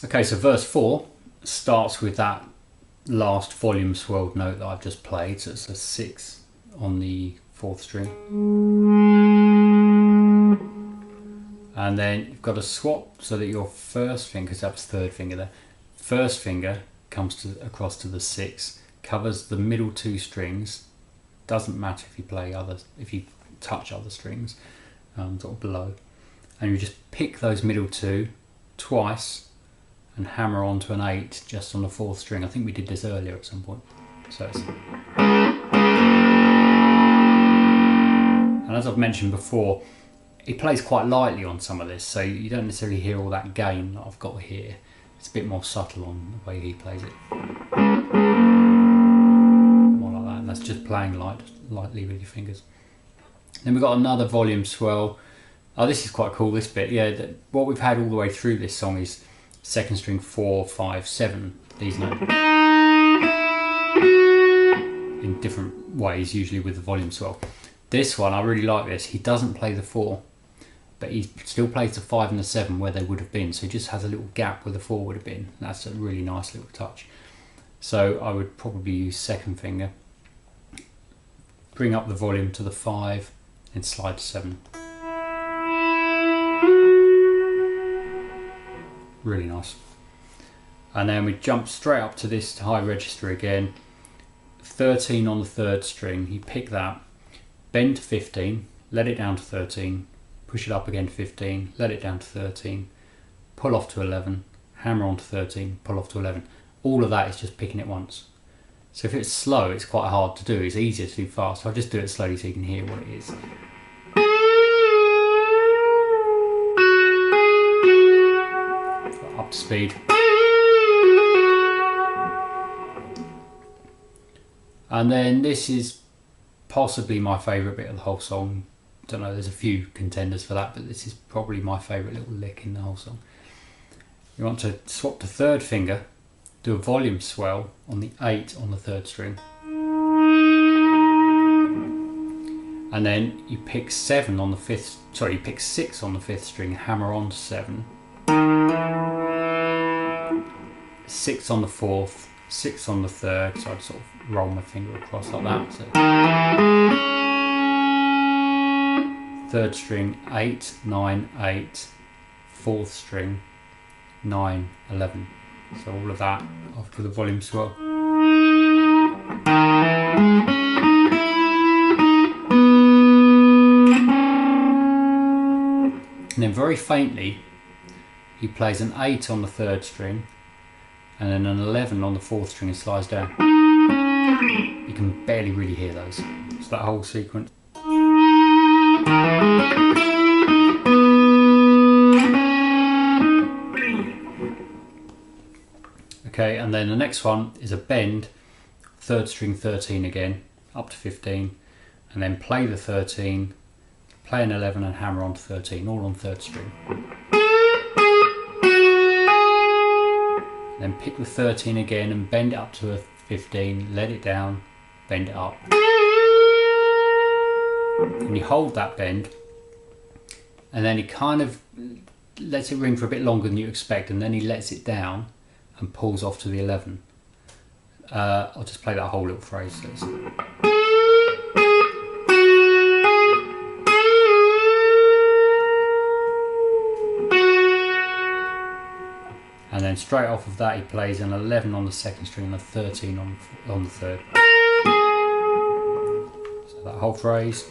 Okay, so verse 4 starts with that last volume swelled note that I've just played, so it's a 6 on the 4th string. And then you've got to swap so that your first finger, because that's 3rd finger there, first finger comes across to the 6, covers the middle 2 strings. Doesn't matter if you play others, if you touch other strings, sort of below, and you just pick those middle 2 twice and hammer onto an 8 just on the 4th string. I think we did this earlier at some point. So it's, and as I've mentioned before, he plays quite lightly on some of this, so you don't necessarily hear all that gain that I've got here. It's a bit more subtle on the way he plays it. More like that, and that's just playing lightly with your fingers. Then we've got another volume swell. Oh, this is quite cool, this bit. Yeah, what we've had all the way through this song is 2nd string 4, 5, 7, these notes. In different ways, usually with the volume swell. This one, I really like this. He doesn't play the 4, but he still plays the 5 and the 7 where they would have been. So he just has a little gap where the 4 would have been. That's a really nice little touch. So I would probably use 2nd finger, bring up the volume to the 5, and slide to 7. Really nice. And then we jump straight up to this high register again. 13 on the 3rd string. You pick that, bend to 15, let it down to 13, push it up again to 15, let it down to 13, pull off to 11, hammer on to 13, pull off to 11. All of that is just picking it once. So if it's slow, it's quite hard to do. It's easier to do fast. So I'll just do it slowly so you can hear what it is. Up to speed. And then this is possibly my favourite bit of the whole song. Don't know, there's a few contenders for that, but this is probably my favourite little lick in the whole song. You want to swap the 3rd finger, do a volume swell on the 8 on the 3rd string, and then you pick 7 on the 5th, sorry, you pick 6 on the 5th string, hammer on to 7, 6 on the 4th, 6 on the 3rd, so I'd sort of roll my finger across like that. So 3rd string 8, 9, 8, 4th string 9, 11. So all of that after the volume swell. And then very faintly he plays an 8 on the 3rd string and then an 11 on the 4th string and slides down. You can barely really hear those. So that whole sequence. Okay, and then the next one is a bend, 3rd string 13 again, up to 15, and then play the 13, play an 11 and hammer on to 13, all on 3rd string. Then pick the 13 again and bend it up to a 15, let it down, bend it up. And you hold that bend, and then he kind of lets it ring for a bit longer than you expect, and then he lets it down and pulls off to the 11. I'll just play that whole little phrase. And then straight off of that he plays an 11 on the 2nd string and a 13 on the 3rd. So that whole phrase.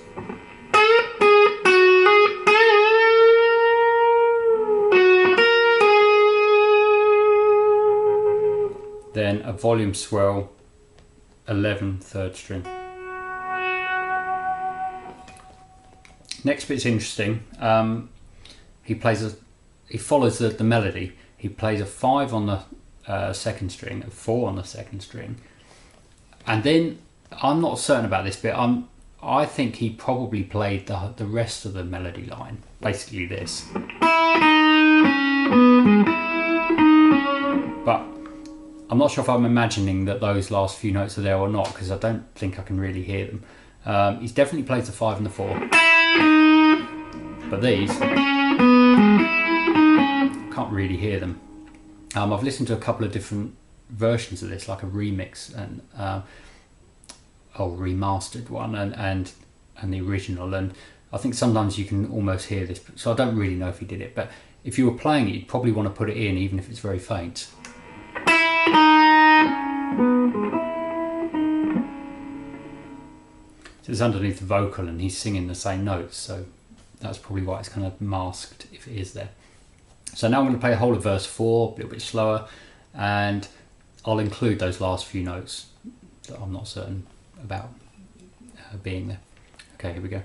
Then a volume swell, 11, 3rd string. Next bit's interesting. He follows the melody. He plays a 5 on the 2nd string, a 4 on the 2nd string, and then I'm not certain about this bit. I think he probably played the rest of the melody line, basically this. But I'm not sure if I'm imagining that those last few notes are there or not, because I don't think I can really hear them. He's definitely played the 5 and the 4, but these, can't really hear them. I've listened to a couple of different versions of this, like a remix and remastered one and the original, and I think sometimes you can almost hear this, so I don't really know if he did it, but if you were playing it, you'd probably want to put it in even if it's very faint. So it's underneath the vocal and he's singing the same notes, so that's probably why it's kind of masked if it is there. So now I'm going to play the whole of verse 4, a little bit slower, and I'll include those last few notes that I'm not certain about being there. Okay, here we go.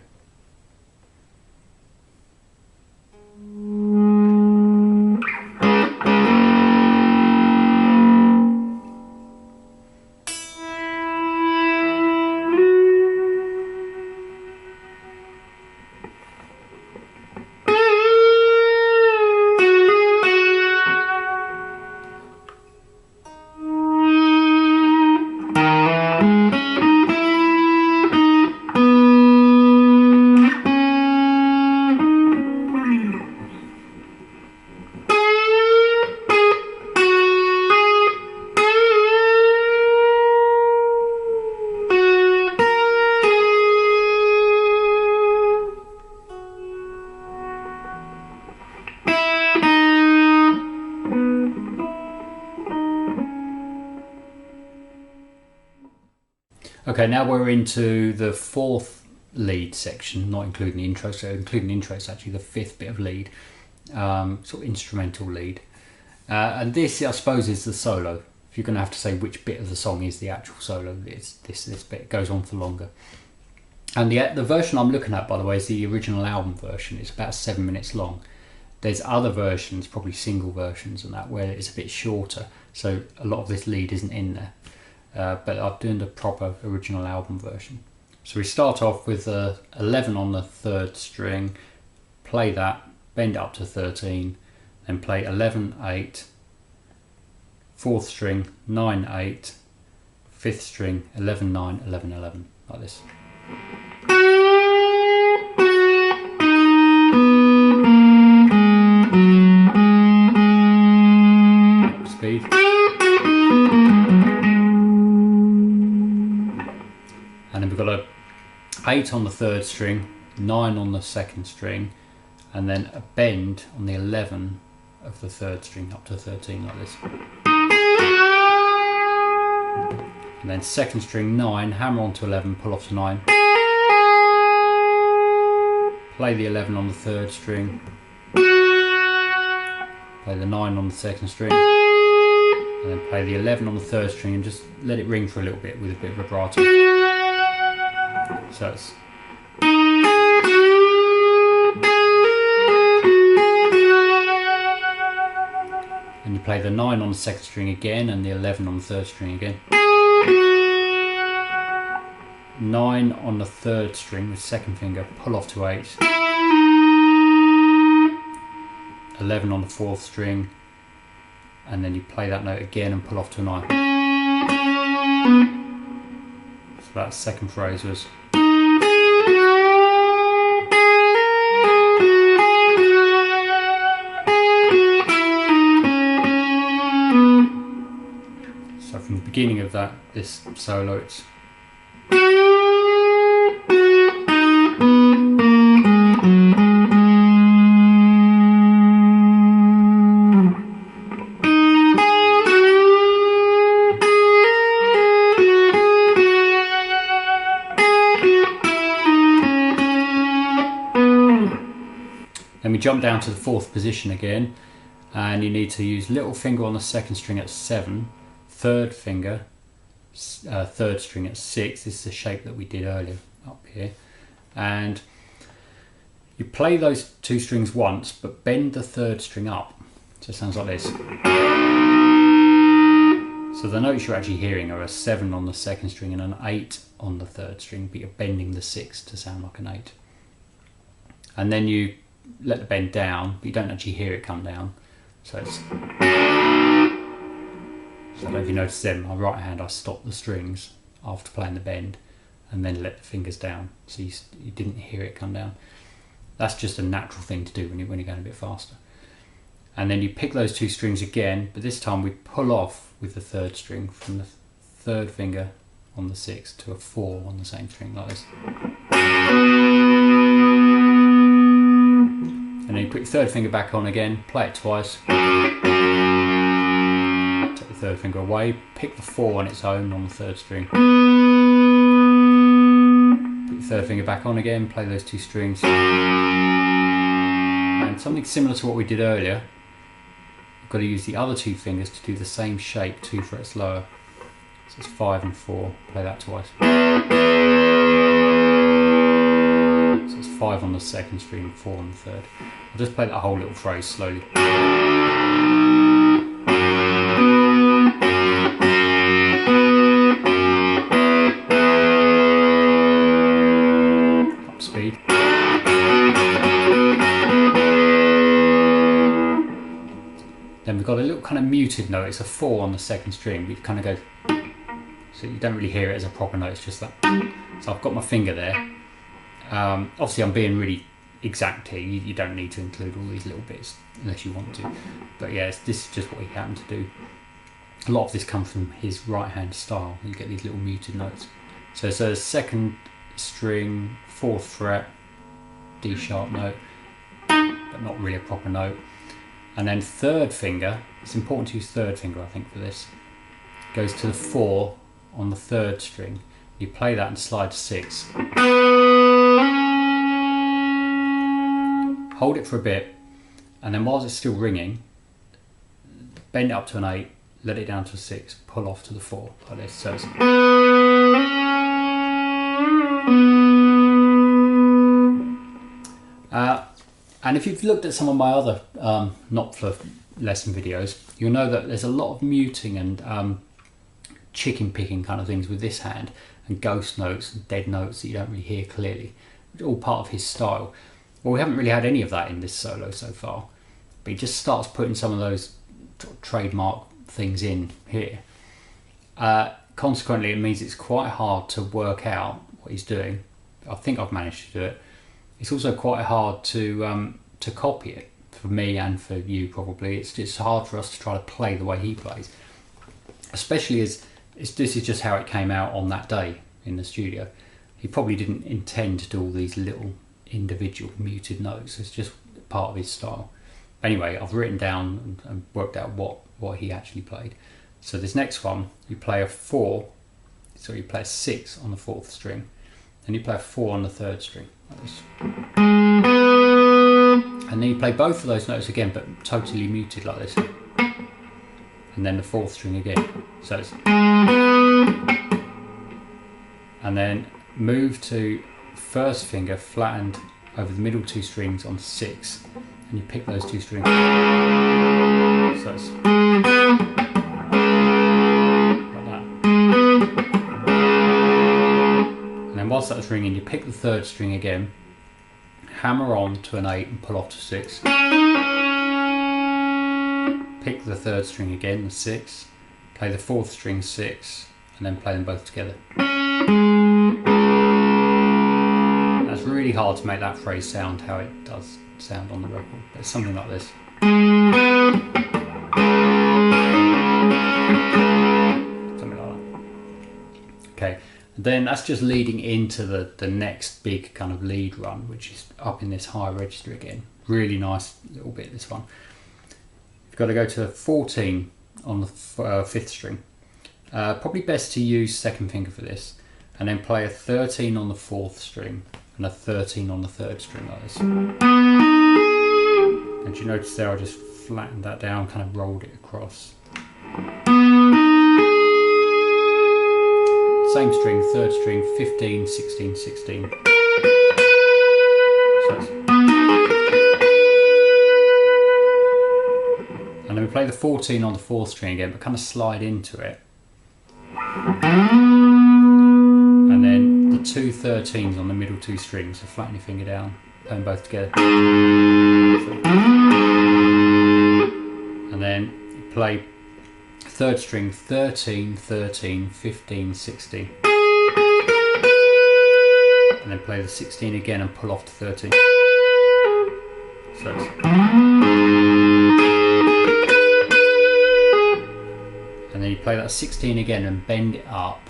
Okay, now we're into the fourth lead section, not including the intro. So including the intro, it's actually the fifth bit of lead, sort of instrumental lead. And this, I suppose, is the solo. If you're going to have to say which bit of the song is the actual solo, it's this bit. It goes on for longer. And the version I'm looking at, by the way, is the original album version. It's about 7 minutes long. There's other versions, probably single versions and that, where it's a bit shorter. So a lot of this lead isn't in there. But I'm doing the proper original album version. So we start off with 11 on the 3rd string, play that, bend it up to 13, then play 11, 8, 4th string, 9, 8, 5th string, 11, 9, 11, 11, like this. Speed. And then we've got a 8 on the 3rd string, 9 on the 2nd string, and then a bend on the 11 of the 3rd string up to 13 like this. And then 2nd string 9, hammer onto 11, pull off to 9. Play the 11 on the 3rd string, play the 9 on the 2nd string, and then play the 11 on the 3rd string and just let it ring for a little bit with a bit of vibrato. So it's and you play the 9 on the 2nd string again and the 11 on the 3rd string again. 9 on the 3rd string with 2nd finger, pull off to 8. 11 on the 4th string, and then you play that note again and pull off to 9. So that second phrase was. So from the beginning of this solo, it's. Then we jump down to the 4th position again, and you need to use little finger on the 2nd string at 7, 3rd finger, 3rd string at 6. This is the shape that we did earlier up here, and you play those 2 strings once, but bend the 3rd string up. So it sounds like this. So the notes you're actually hearing are a 7 on the 2nd string and an 8 on the 3rd string, but you're bending the 6 to sound like an 8. And then you let the bend down, but you don't actually hear it come down. So it's. So I don't know if you notice then, my right hand I stop the strings after playing the bend and then let the fingers down, so you didn't hear it come down. That's just a natural thing to do when you're going a bit faster. and then you pick those 2 strings again, but this time we pull off with the 3rd string from the 3rd finger on the 6th to a 4 on the same string like this. And then you put your 3rd finger back on again, play it twice, take the 3rd finger away, pick the 4 on its own on the 3rd string, put your 3rd finger back on again, play those 2 strings, and something similar to what we did earlier, we've got to use the other 2 fingers to do the same shape 2 frets lower. So it's 5 and 4, play that twice. So it's 5 on the 2nd string and 4 on the 3rd. I'll just play that whole little phrase slowly. Up speed. Then we've got a little kind of muted note, it's a 4 on the 2nd string, we kind of go, so you don't really hear it as a proper note, it's just that. So I've got my finger there. Obviously I'm being really exact here, you don't need to include all these little bits unless you want to. But yeah, this is just what he happened to do. A lot of this comes from his right hand style, you get these little muted notes. So it's a 2nd string, 4th fret, D sharp note, but not really a proper note. And then 3rd finger, it's important to use 3rd finger I think for this, goes to the 4 on the 3rd string. You play that and slide to 6. Hold it for a bit, and then whilst it's still ringing, bend it up to an 8, let it down to a 6, pull off to the 4 like this. So it's and if you've looked at some of my other Knopfler lesson videos, you'll know that there's a lot of muting and chicken picking kind of things with this hand, and ghost notes and dead notes that you don't really hear clearly. It's all part of his style. Well, we haven't really had any of that in this solo so far, but he just starts putting some of those trademark things in here. Consequently, it means it's quite hard to work out what he's doing. I think I've managed to do it. It's also quite hard to copy it, for me and for you probably. It's just hard for us to try to play the way he plays, especially as this is just how it came out on that day in the studio. He probably didn't intend to do all these little individual muted notes. It's just part of his style. Anyway, I've written down and worked out what he actually played. So this next one, you play a 4, so you play a 6 on the 4th string, and you play a 4 on the 3rd string, like this. And then you play both of those notes again, but totally muted like this. And then the 4th string again. So it's, and then move to 1st finger flattened over the middle 2 strings on 6, and you pick those 2 strings. So it's like that. And then whilst that's ringing, you pick the 3rd string again, hammer on to an 8 and pull off to 6. Pick the 3rd string again, the 6, play the 4th string 6, and then play them both together. That's really hard to make that phrase sound how it does sound on the record, but it's something like this. Something like that. Okay, and then that's just leading into the next big kind of lead run, which is up in this high register again. Really nice little bit, this one. You've got to go to 14 on the 5th string. Probably best to use 2nd finger for this, and then play a 13 on the 4th string and a 13 on the 3rd string like this. And you notice there I just flattened that down, kind of rolled it across. Same string, 3rd string, 15, 16, 16. So and then we play the 14 on the 4th string again, but kind of slide into it. And then the 2 13s on the middle 2 strings, so flatten your finger down, play them both together. And then you play 3rd string 13, 13, 15, 16. And then play the 16 again and pull off to 13. So it's you play that 16 again and bend it up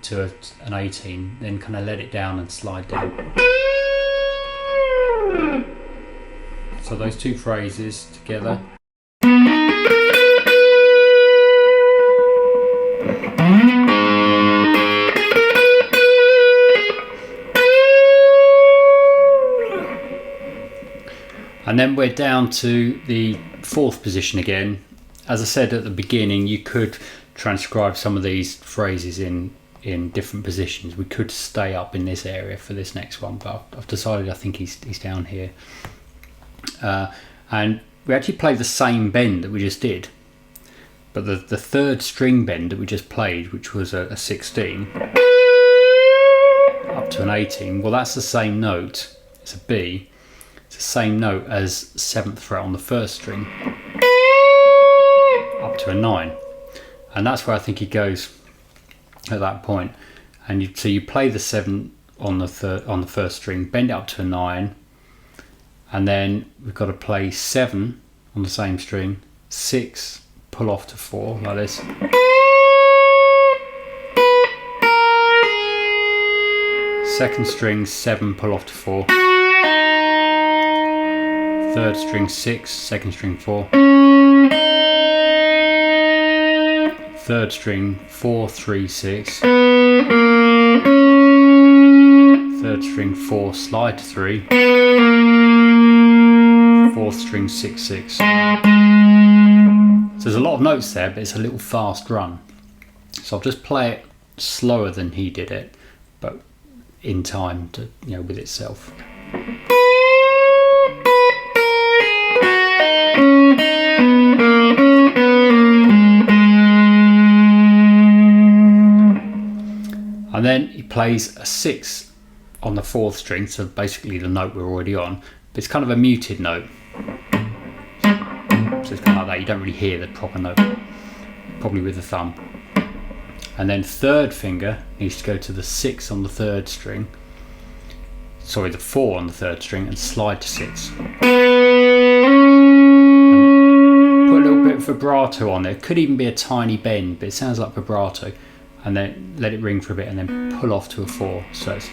to an 18, then kind of let it down and slide down. So those two phrases together. And then we're down to the fourth position again. As I said at the beginning, you could transcribe some of these phrases in different positions. We could stay up in this area for this next one, but I've decided I think he's down here. And we actually play the same bend that we just did, but the third string bend that we just played, which was a 16 up to an 18, well, that's the same note. It's a B. It's the same note as 7th fret on the first string up to a 9, and that's where I think he goes at that point. And so you play the 7 on the first string, bend it up to a 9, and then we've got to play 7 on the same string, 6, pull off to 4 like this, second string 7, pull off to 4, third string 6, second string 4, third string 4, 3, 6, third string 4, slide to 3, fourth string 6, 6. So there's a lot of notes there, but it's a little fast run. So I'll just play it slower than he did it, but in time to, with itself. And then he plays a 6 on the fourth string, so basically the note we're already on, but it's kind of a muted note. So it's kind of like that, you don't really hear the proper note, probably with the thumb. And then third finger needs to go to the 6 on the third string, sorry, the 4 on the third string, and slide to 6. And put a little bit of vibrato on there, it could even be a tiny bend, but it sounds like vibrato. And then let it ring for a bit and then pull off to a 4. So it's,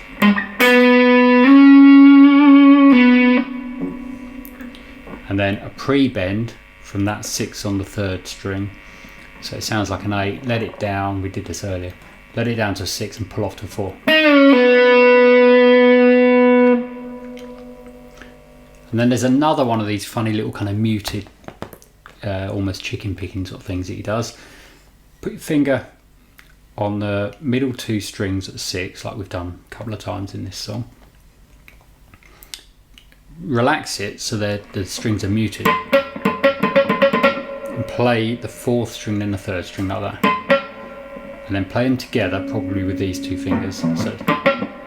and then a pre-bend from that 6 on the third string, so it sounds like an 8, let it down, we did this earlier, let it down to a 6 and pull off to a 4. And then there's another one of these funny little kind of muted, almost chicken picking sort of things that he does. Put your finger on the middle two strings at 6, like we've done a couple of times in this song. Relax it so that the strings are muted, and play the fourth string then the third string like that, and then play them together, probably with these two fingers. So,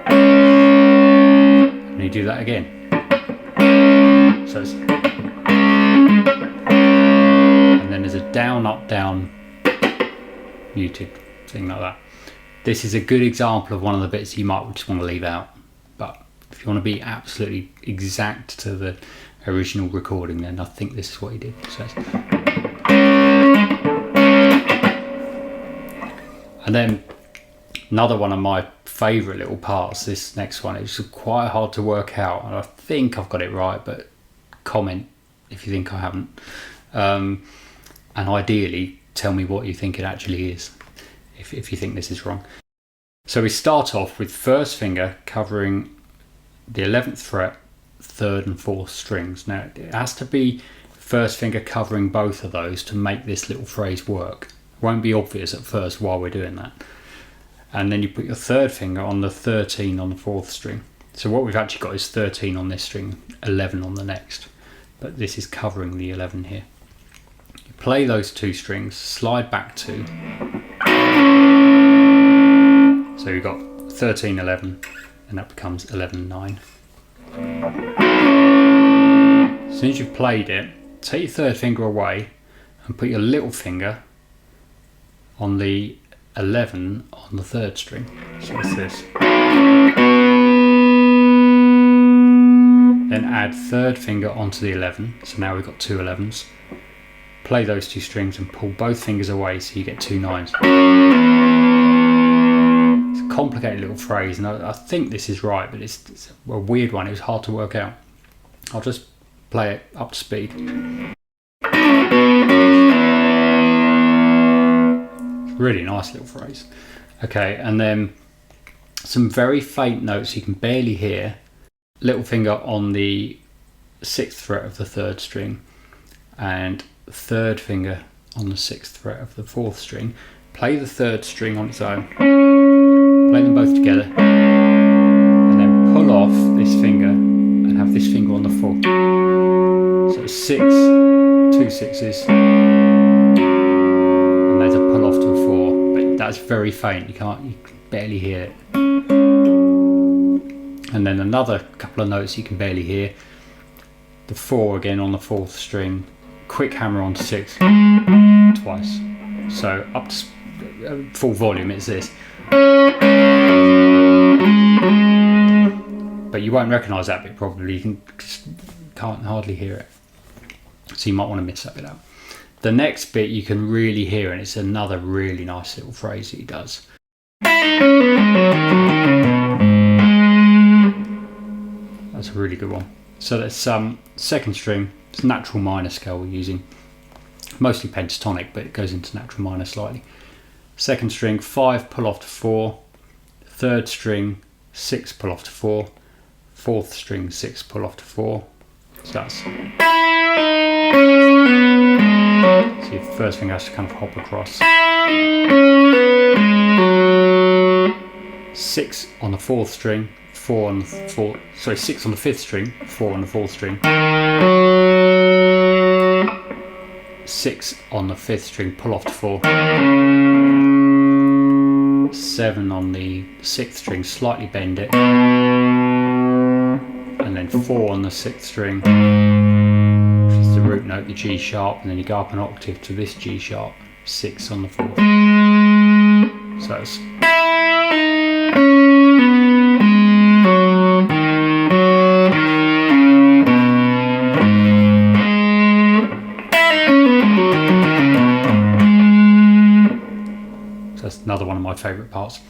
and you do that again. So it's, and then there's a down, up, down, muted thing like that. This is a good example of one of the bits you might just want to leave out, but if you want to be absolutely exact to the original recording, then I think this is what he did. So and then another one of my favourite little parts, this next one, it's quite hard to work out, and I think I've got it right, but comment if you think I haven't, and ideally tell me what you think it actually is if you think this is wrong. So we start off with first finger covering the 11th fret, 3rd and 4th strings. Now it has to be first finger covering both of those to make this little phrase work. It won't be obvious at first while we're doing that. And then you put your third finger on the 13 on the 4th string. So what we've actually got is 13 on this string, 11 on the next, but this is covering the 11 here. You play those two strings, slide back 2. So you've got 13, 11, and that becomes 11, 9. As soon as you've played it, take your third finger away and put your little finger on the 11 on the third string. So it's this. Then add third finger onto the 11. So now we've got two 11s. play those 2 strings and pull both fingers away so you get 2 nines. It's a complicated little phrase, and I think this is right, but it's a weird one. It was hard to work out. I'll just play it up to speed. Really nice little phrase. Okay, and then some very faint notes you can barely hear. Little finger on the 6th fret of the 3rd string, and 3rd finger on the 6th fret of the 4th string. Play the 3rd string on its own. Play them both together, and then pull off this finger and have this finger on the 4th. So 6, 2 6s. To pull off to a 4, but that's very faint. You can barely hear it. And then another couple of notes you can barely hear. The 4 again on the 4th string. Quick hammer on 6 twice. So up to full volume it's this. But you won't recognise that bit probably. You can't hardly hear it. So you might want to miss that bit out. The next bit you can really hear, and it's another really nice little phrase that he does. That's a really good one. So that's 2nd string. It's natural minor scale we're using. Mostly pentatonic, but it goes into natural minor slightly. 2nd string, 5 pull off to 4. 3rd string, 6 pull off to 4. 4th string, 6 pull off to 4. So that's... So your 1st finger has to kind of hop across. 6 on the 4th string, 4 on the 4th, sorry, 6 on the 5th string, 4 on the 4th string. 6 on the 5th string, pull off to 4. 7 on the 6th string, slightly bend it. And then 4 on the 6th string, the root note, the G sharp, and then you go up an octave to this G sharp, 6 on the 4th. So it's that's another one of my favourite parts.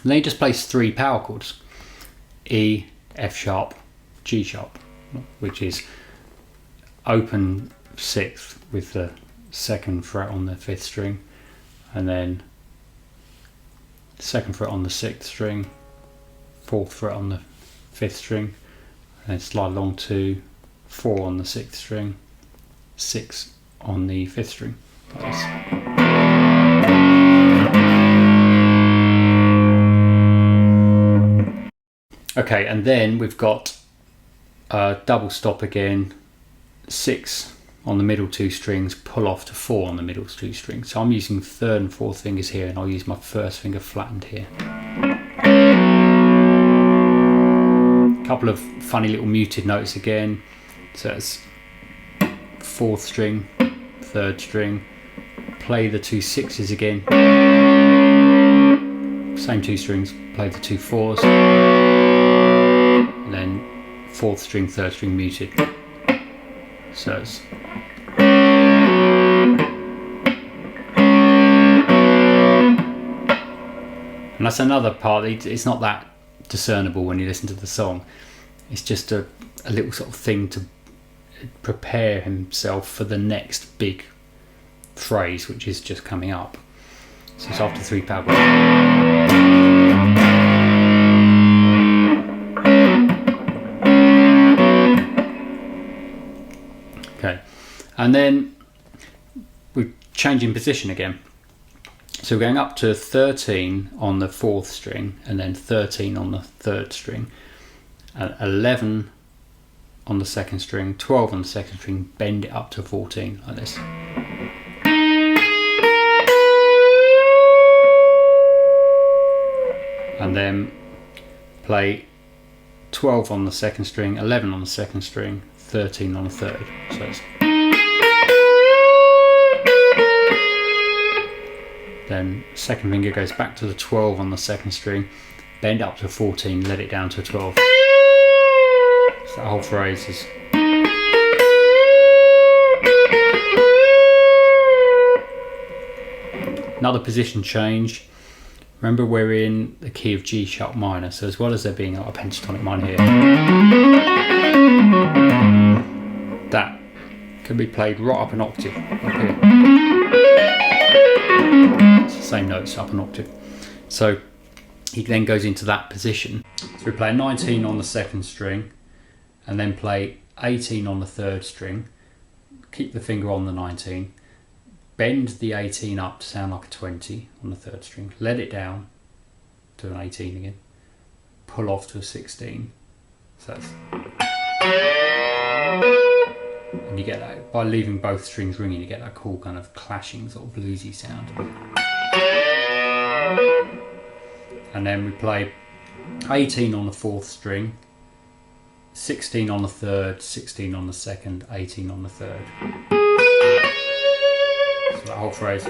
And then he just plays 3 power chords: E, F sharp, G sharp, which is open 6th with the 2nd fret on the 5th string, and then 2nd fret on the 6th string, 4th fret on the 5th string, and then slide along to 4 on the 6th string, 6 on the 5th string. Okay, and then we've got a double stop again, 6 on the middle 2 strings, pull off to 4 on the middle 2 strings. So I'm using 3rd and 4th fingers here, and I'll use my 1st finger flattened here. A couple of funny little muted notes again. So it's 4th string, 3rd string, play the 2 6s again. Same 2 strings, play the 2 4s, and then 4th string, 3rd string muted. So it's and that's another part. It's not that discernible when you listen to the song. It's just a little sort of thing to prepare himself for the next big phrase, which is just coming up. So it's after 3 power chords. Okay, and then we're changing position again. So we're going up to 13 on the 4th string, and then 13 on the 3rd string, and 11 on the 2nd string, 12 on the 2nd string, bend it up to 14 like this. And then play 12 on the 2nd string, 11 on the 2nd string, 13 on the 3rd. So it's then 2nd finger goes back to the 12 on the 2nd string, bend up to 14, let it down to 12. So that whole phrase is. Another position change. Remember, we're in the key of G sharp minor, so as well as there being a pentatonic minor here, that can be played right up an octave up here. It's the same notes up an octave. So he then goes into that position. So we play 19 on the second string, and then play 18 on the third string. Keep the finger on the 19. Bend the 18 up to sound like a 20 on the third string. Let it down to an 18 again. Pull off to a 16. So that's, and you get that by leaving both strings ringing. You get that cool kind of clashing sort of bluesy sound. And then we play 18 on the fourth string, 16 on the third, 16 on the second, 18 on the third. So that whole phrase.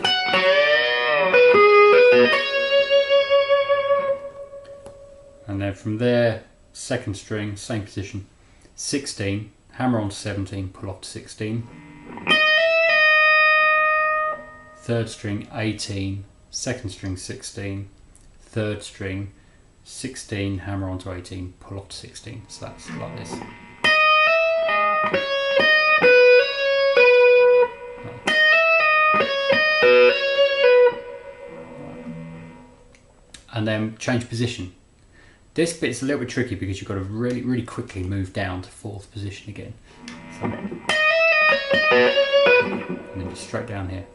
And then from there, second string, same position, 16, hammer on to 17, pull off to 16. Third string, 18, second string, 16, third string, 16, hammer on to 18, pull off to 16. So that's like this. And then change position. This bit's a little bit tricky because you've got to really, really quickly move down to fourth position again. So, and then just straight down here.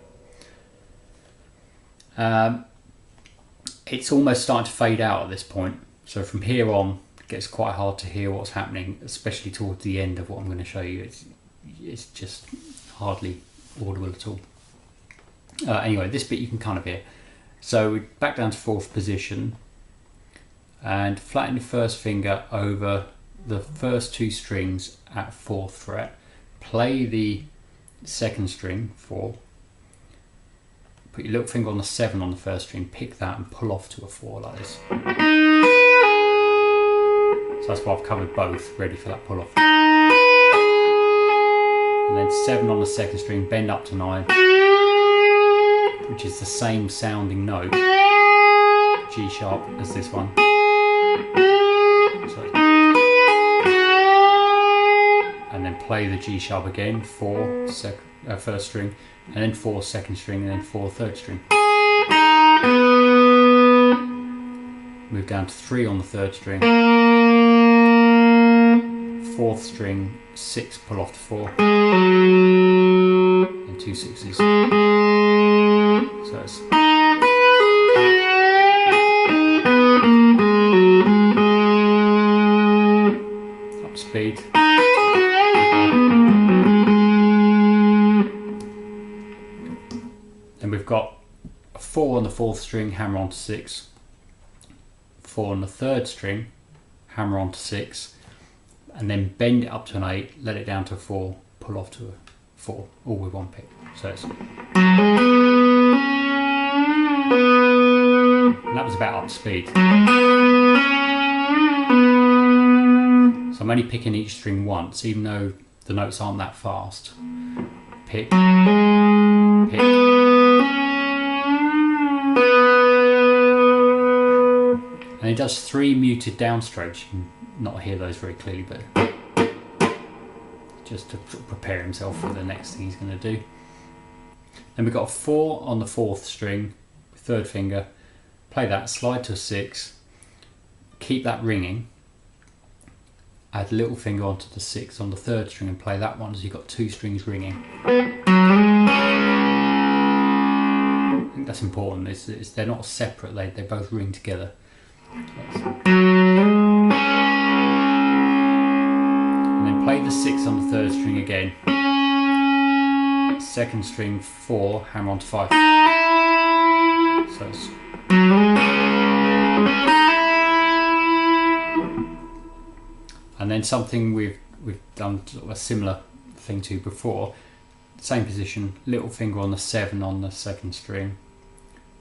It's almost starting to fade out at this point. So from here on, it gets quite hard to hear what's happening, especially towards the end of what I'm going to show you. It's just hardly audible at all. Anyway, this bit you can kind of hear. So we're back down to fourth position and flatten your first finger over the first two strings at fourth fret. Play the second string, 4. Put your little finger on the 7 on the first string, pick that and pull off to a 4 like this. So that's why I've covered both, ready for that pull off. And then 7 on the second string, bend up to 9, which is the same sounding note, G sharp, as this one. So, and then play the G sharp again, 4 first string, and then 4 second string, and then 4 third string. Move down to 3 on the third string, 4th string, 6, pull off to 4, and 2 6s. So it's up speed. Then we've got a 4 on the 4th string, hammer onto 6, 4 on the 3rd string, hammer onto 6, and then bend it up to an 8, let it down to a 4, pull off to a 4, all with one pick. So it's, and that was about up to speed. So I'm only picking each string once, even though the notes aren't that fast. Pick, pick. And he does 3 muted down strokes. You can not hear those very clearly, but just to prepare himself for the next thing he's going to do. Then we've got a 4 on the 4th string, 3rd finger, play that, slide to a 6, keep that ringing, add little finger onto the 6 on the 3rd string and play that one, so you've got 2 strings ringing. I think that's important, they're not separate, they both ring together. And then play the 6 on the 3rd string again. 2nd string, 4, hammer onto 5. So it's, and then something we've done sort of a similar thing to before. Same position, little finger on the 7 on the 2nd string,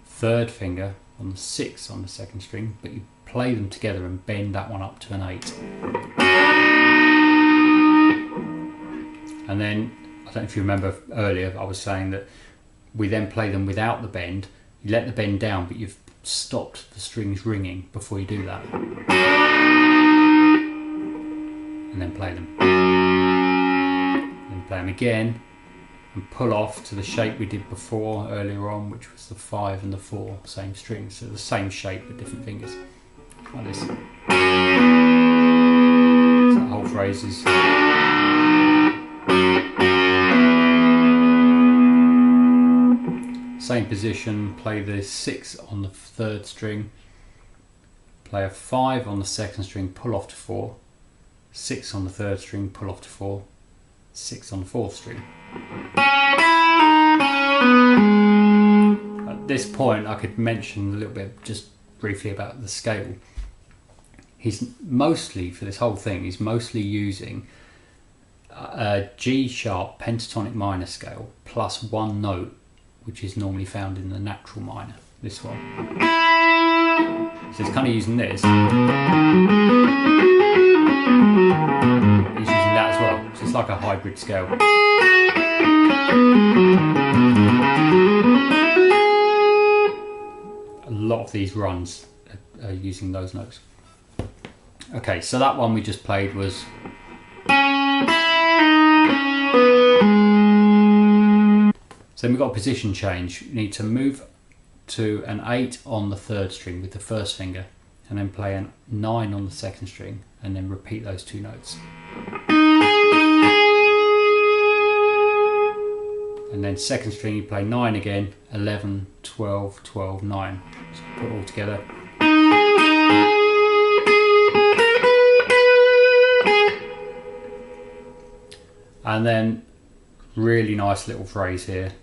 3rd finger on the 6 on the 2nd string, but you play them together and bend that one up to an 8. And then, I don't know if you remember earlier, I was saying that we then play them without the bend, You let the bend down, but you've stopped the strings ringing before you do that. And then play them. Then play them again and pull off to the shape we did before earlier on, which was the 5 and the 4, same strings, so the same shape with different fingers. Like this. So the whole phrase is. Same position, play the 6 on the 3rd string, play a 5 on the 2nd string, pull off to 4, 6 on the 3rd string, pull off to 4, 6 on the 4th string. At this point I could mention a little bit just briefly about the scale. He's mostly, for this whole thing, he's mostly using a G sharp pentatonic minor scale plus one note, which is normally found in the natural minor, this one. So it's kind of using this. He's using that as well. So it's like a hybrid scale. A lot of these runs are using those notes. Okay, so that one we just played was. So then we've got a position change. You need to move to an 8 on the 3rd string with the 1st finger, and then play a 9 on the 2nd string, and then repeat those 2 notes. And then 2nd string you play 9 again, 11, 12, 12, 9. So put it all together. And then really nice little phrase here.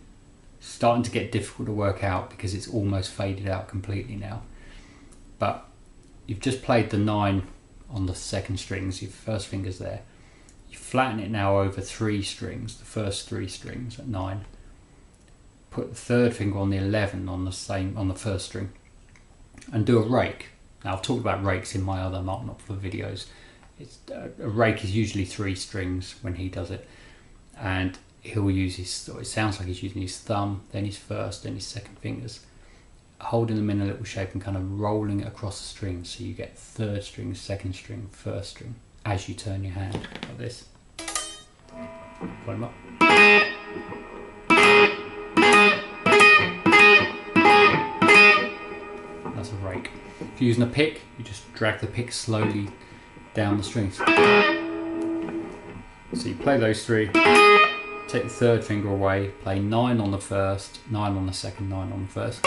Starting to get difficult to work out because it's almost faded out completely now. But you've just played the 9 on the 2nd strings, your 1st finger's there. You flatten it now over 3 strings, the first 3 strings at 9. Put the 3rd finger on the 11 on the 1st string, and do a rake. Now I've talked about rakes in my other Mark Knopfler videos. A rake is usually 3 strings when he does it, and he'll use it sounds like he's using his thumb, then his 1st, then his 2nd fingers, holding them in a little shape and kind of rolling it across the strings, so you get 3rd string, 2nd string, 1st string as you turn your hand like this. Pull them up. That's a rake. If you're using a pick, you just drag the pick slowly down the strings. So you play those 3, take the 3rd finger away, play 9 on the 1st, 9 on the 2nd, 9 on the 1st.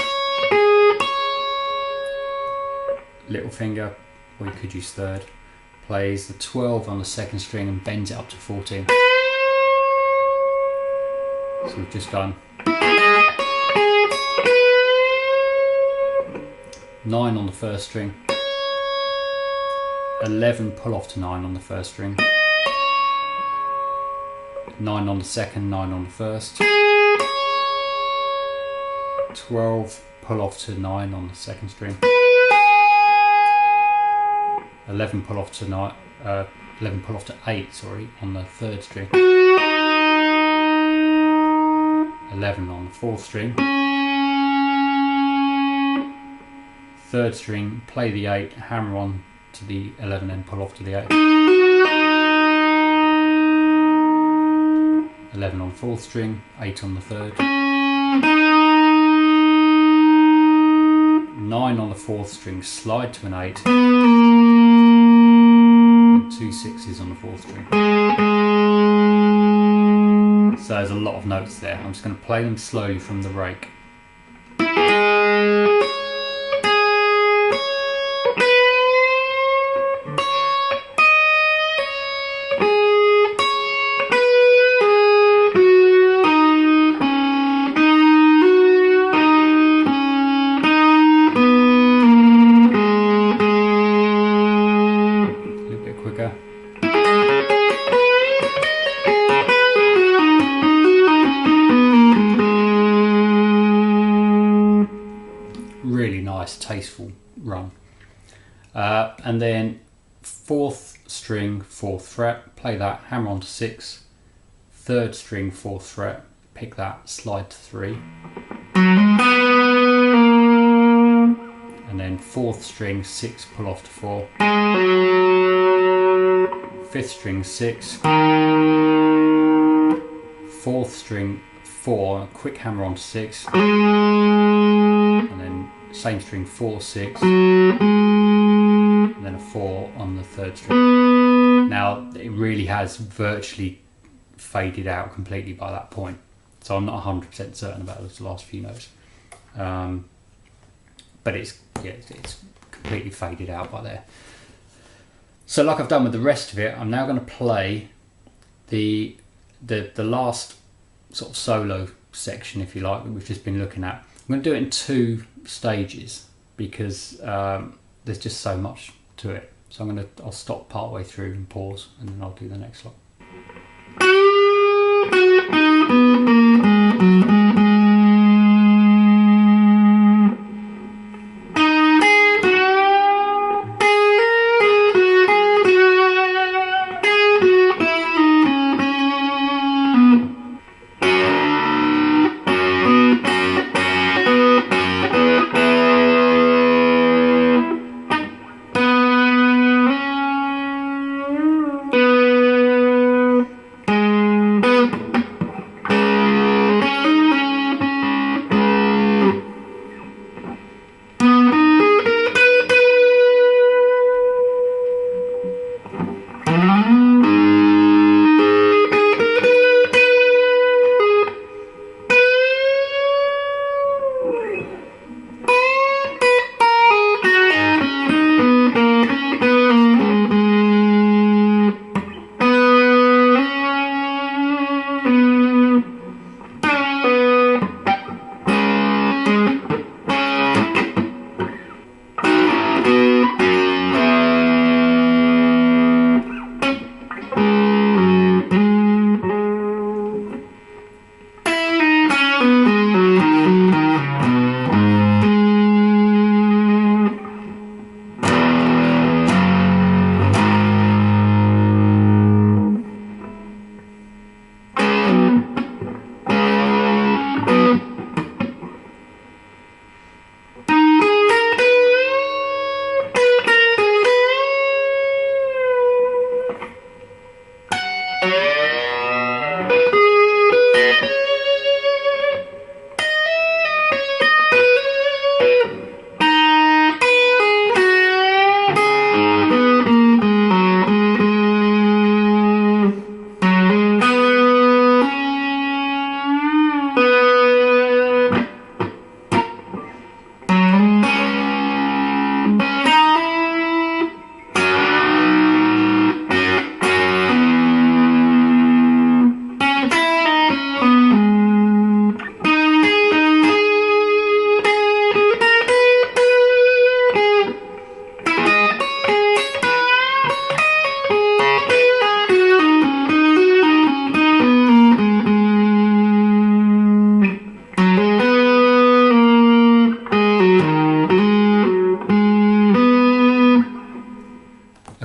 Little finger, or you could use 3rd, plays the 12 on the 2nd string and bends it up to 14. So we've just done 9 on the 1st string, 11 pull off to 9 on the 1st string, 9 on the 2nd, 9 on the 1st, 12 pull off to 9 on the 2nd string, 11 pull off to 9, 11 pull off to 8, sorry, on the 3rd string, 11 on the 4th string, 3rd string, play the 8, hammer on to the 11 and pull off to the 8. 11 on 4th string, 8 on the 3rd, 9 on the 4th string, slide to an 8, and 2 6s on the 4th string. So there's a lot of notes there. I'm just going to play them slowly from the rake. Really nice, tasteful run. And then 4th string, 4th fret, play that, hammer on to 6, 3rd string, 4th fret, pick that, slide to 3. and then 4th string 6, pull off to 4, 5th string 6, 4th string 4, quick hammer on 6, and then same string 4, 6, and then a 4 on the 3rd string. Now it really has virtually faded out completely by that point, so I'm not 100% certain about those last few notes, but it's completely faded out by there. So like I've done with the rest of it, I'm now going to play the last sort of solo section, if you like, that we've just been looking at. I'm going to do it in 2 stages because there's just so much to it. So I'll stop part way through and pause, and then I'll do the next one.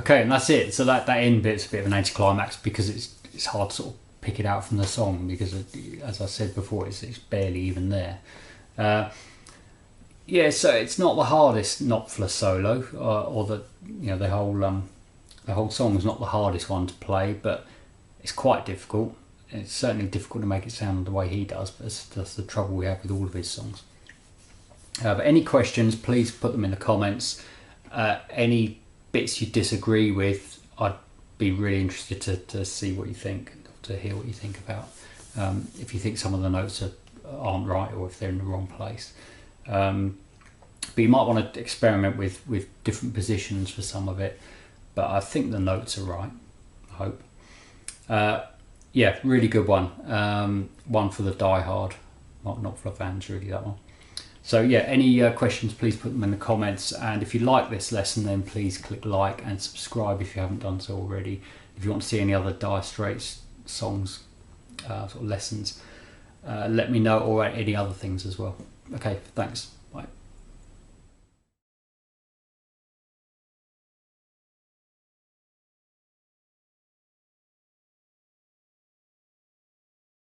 Okay, and that's it. So that end bit's a bit of an anticlimax because it's hard to sort of pick it out from the song because, as I said before, it's barely even there. Yeah, so it's not the hardest Knopfler solo, or the whole song is not the hardest one to play, but it's quite difficult. It's certainly difficult to make it sound the way he does, but that's the trouble we have with all of his songs. But any questions, please put them in the comments. Any bits you disagree with, I'd be really interested to see what you think, to hear what you think about. If you think some of the notes aren't right or if they're in the wrong place. But you might want to experiment with different positions for some of it. But I think the notes are right, I hope. Yeah, really good one. One for the die-hard Mark Knopfler fans, really, that one. So yeah, any questions, please put them in the comments. And if you like this lesson, then please click like and subscribe if you haven't done so already. If you want to see any other Dire Straits songs, sort of lessons, let me know, or any other things as well. Okay, thanks.